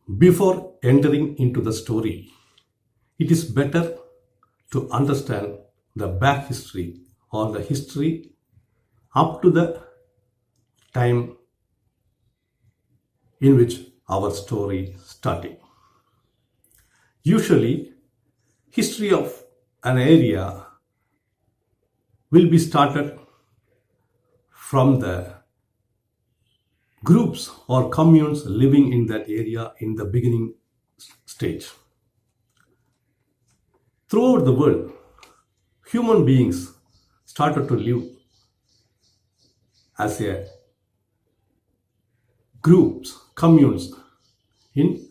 Before entering into the story, it is better to understand the back history or the history up to the time in which our story started. Usually, history of an area will be started from the groups or communes living in that area in the beginning stage. Throughout the world, human beings started to live as a groups, communes in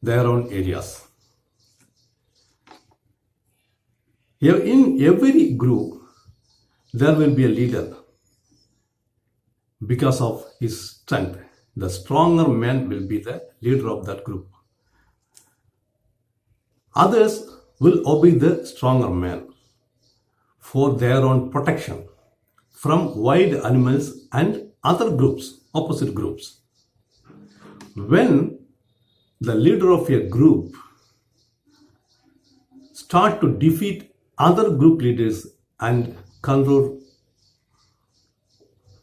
their own areas. In every group, there will be a leader because of his strength. The stronger man will be the leader of that group. Others will obey the stronger man for their own protection from wild animals and other groups, opposite groups. When the leader of a group start to defeat other group leaders and control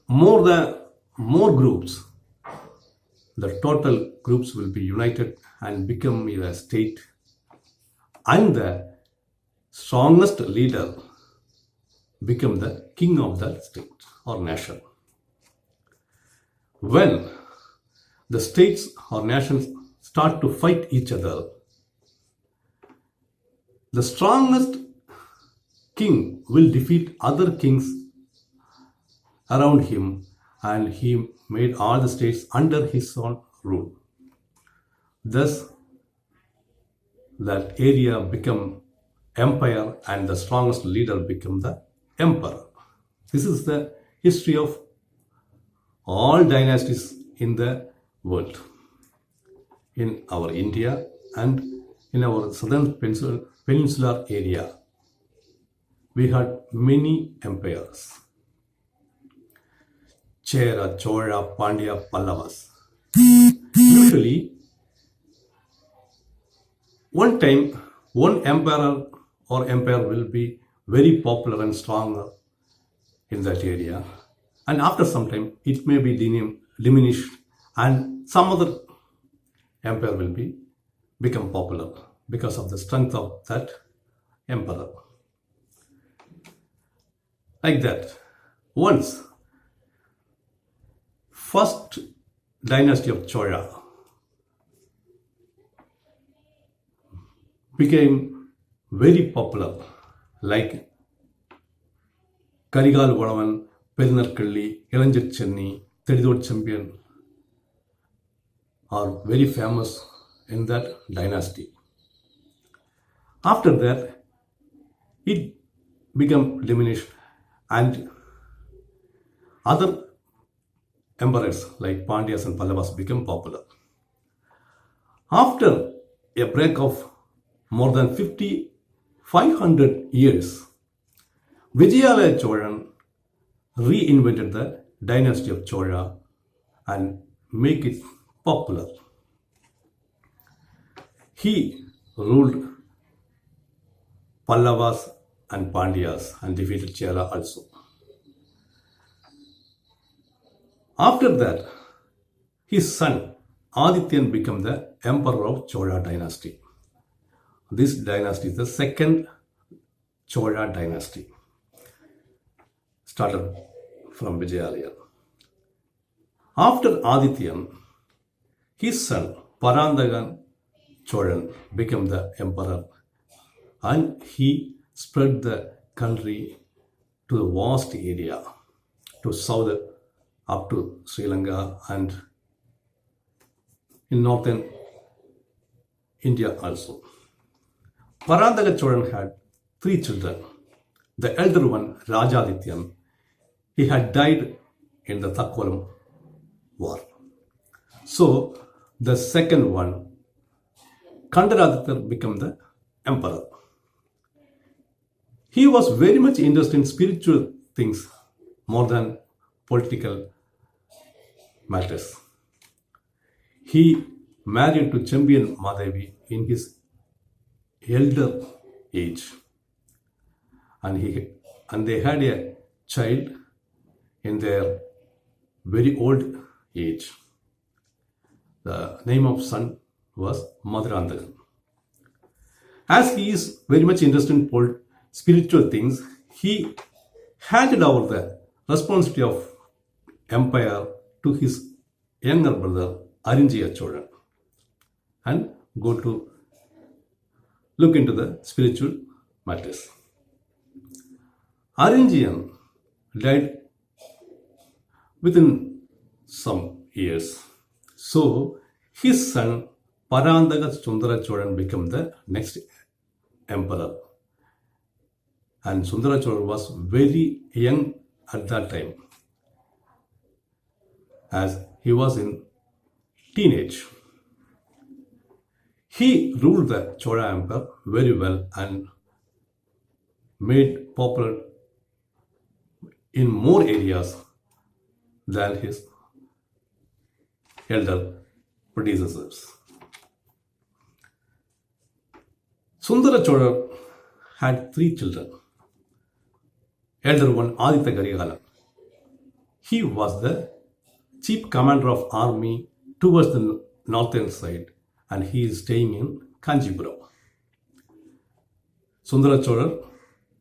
more groups, the total groups will be united and become a state, and the strongest leader become the king of that state or nation. When the states or nations start to fight each other, the strongest king will defeat other kings around him, and he made all the states under his own rule. Thus, that area become empire and the strongest leader become the emperor. This is the history of all dynasties in the world. In our India and in our southern peninsular area, we had many empires. Chera, Chola, Pandya, Pallavas. Usually, one time, one emperor or empire will be very popular and strong in that area. And after some time, it may be diminished and some other empire will become popular because of the strength of that emperor. Like that. Once, first dynasty of Chola became very popular, like Karigal Vadavan, Perinarkalli, Ilanjit Chenni, Thedidod Champion are very famous in that dynasty. After that, it became diminished and other emperors like Pandyas and Pallavas became popular. After a break of more than 500 years, Vijayalaya Cholan reinvented the dynasty of Chola and make it popular. He ruled Pallavas and Pandyas and defeated Chera also. After that, his son Adityan became the emperor of Chola dynasty. This dynasty is the second Chola dynasty, started from Vijayalaya. After Adityan, his son Parandagan Cholan became the emperor, and he spread the country to the vast area, to south up to Sri Lanka and in northern India also. Parandaga Cholan had 3 children. The elder one, Rajadityan, he had died in the Takkolam war. So the second one, Kandaraditya, became the emperor. He was very much interested in spiritual things more than political matters. He married to champion Madhavi in his elder age, and they had a child in their very old age. The name of son was Madurandakan. As he is very much interested in spiritual things, he handed over the responsibility of empire to his younger brother Arinjiya Cholan and go to look into the spiritual matters. Arinjiyan died within some years. So his son Parandaga Sundara Cholan became the next emperor. And Sundara Cholan was very young at that time, as he was in teenage. He ruled the Chola Empire very well and made popular in more areas than his elder predecessors. Sundara Chola had 3 children. Elder one, Aditya Karikalan. He was the chief commander of army towards the northern side, and he is staying in Kanjipuram. Sundara Chola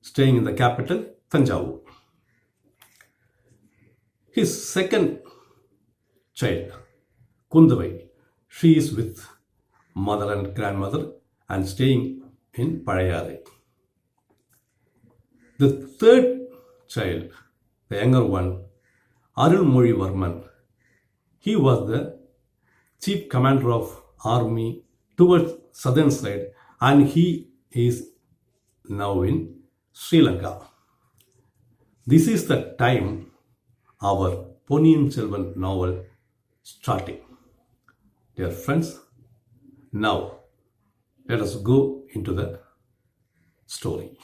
staying in the capital, Tanjavur. His second child, Kundavai, she is with mother and grandmother and staying in Parayare. The third child, the younger one, Arulmozhi Varman, he was the chief commander of army towards southern side, and he is now in Sri Lanka. This is the time our Ponniyin Selvan novel starting. Dear friends, now let us go into the story.